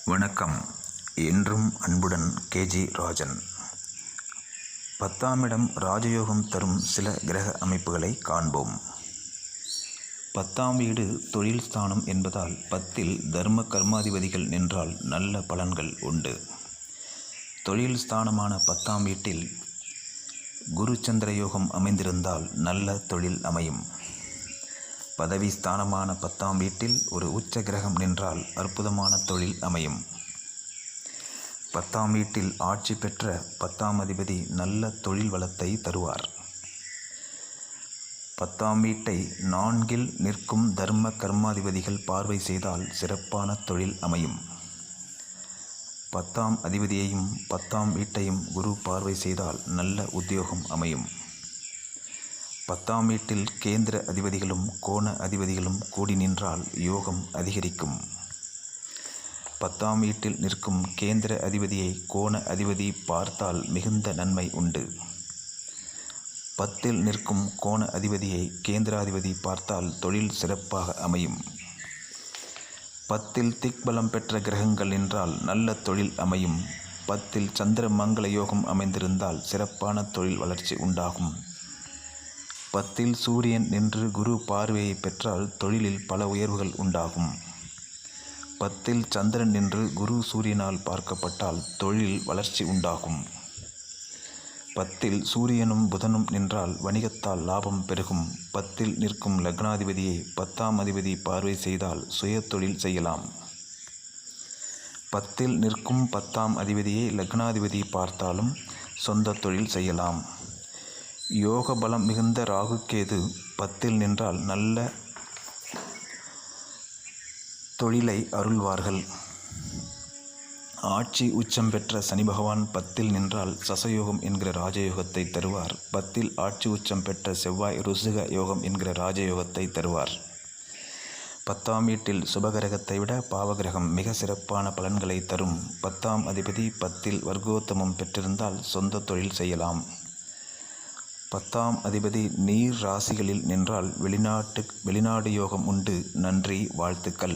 வணக்கம். என்றும் அன்புடன் கேஜி ராஜன். 10ஆம் இடம் ராஜயோகம் தரும் சில கிரக அமைப்புகளை காண்போம். 10ஆம் வீடு தொழில் ஸ்தானம் என்பதால் 10இல் தர்ம கர்மாதிபதிகள் நின்றால் நல்ல பலன்கள் உண்டு. தொழில் ஸ்தானமான 10ஆம் வீட்டில் குரு சந்திர யோகம் அமைந்திருந்தால் நல்ல தொழில் அமையும். பதவி ஸ்தானமான 10ஆம் வீட்டில் ஒரு உச்ச கிரகம் நின்றால் அற்புதமான தொழில் அமையும். 10ஆம் வீட்டில் ஆட்சி பெற்ற 10ஆம் அதிபதி நல்ல தொழில் வளத்தை தருவார். 10ஆம் வீட்டை 4இல் நிற்கும் தர்ம கர்மாதிபதிகள் பார்வை செய்தால் சிறப்பான தொழில் அமையும். 10ஆம் அதிபதியையும் 10ஆம் வீட்டையும் குரு பார்வை செய்தால் நல்ல உத்தியோகம் அமையும். 10ஆம் வீட்டில் கேந்திர அதிபதிகளும் கோண அதிபதிகளும் கூடி நின்றால் யோகம் அதிகரிக்கும். 10ஆம் வீட்டில் நிற்கும் கேந்திர அதிபதியை கோண அதிபதி பார்த்தால் மிகுந்த நன்மை உண்டு. 10இல் நிற்கும் கோண அதிபதியை கேந்திராதிபதி பார்த்தால் தொழில் சிறப்பாக அமையும். 10இல் திக்பலம் பெற்ற கிரகங்கள் நின்றால் நல்ல தொழில் அமையும். 10இல் சந்திர மங்கள யோகம் அமைந்திருந்தால் சிறப்பான தொழில் வளர்ச்சி உண்டாகும். 10இல் சூரியன் நின்று குரு பார்வையை பெற்றால் தொழிலில் பல உயர்வுகள் உண்டாகும். 10இல் சந்திரன் நின்று குரு சூரியனால் பார்க்கப்பட்டால் தொழிலில் வளர்ச்சி உண்டாகும். 10இல் சூரியனும் புதனும் நின்றால் வணிகத்தால் லாபம் பெருகும். 10இல் நிற்கும் லக்னாதிபதியை 10ஆம் அதிபதி பார்வை செய்தால் சுய தொழில் செய்யலாம். 10இல் நிற்கும் 10ஆம் அதிபதியை லக்னாதிபதி பார்த்தாலும் சொந்த தொழில் செய்யலாம். யோக பலம் மிகுந்த ராகு கேது 10இல் நின்றால் நல்ல தொழிலை அருள்வார்கள். ஆட்சி உச்சம் பெற்ற சனி பகவான் 10இல் நின்றால் சசயோகம் என்கிற ராஜயோகத்தை தருவார். 10இல் ஆட்சி உச்சம் பெற்ற செவ்வாய் ருசிக யோகம் என்கிற ராஜயோகத்தை தருவார். 10ஆம் வீட்டில் சுபகிரகத்தை விட பாவகிரகம் மிக சிறப்பான பலன்களை தரும். 10ஆம் அதிபதி 10இல் வர்க்கோத்தமம் பெற்றிருந்தால் சொந்த தொழில் செய்யலாம். 10ஆம் அதிபதி நீர் ராசிகளில் நின்றால் வெளிநாடு யோகம் உண்டு. நன்றி, வாழ்த்துக்கள்.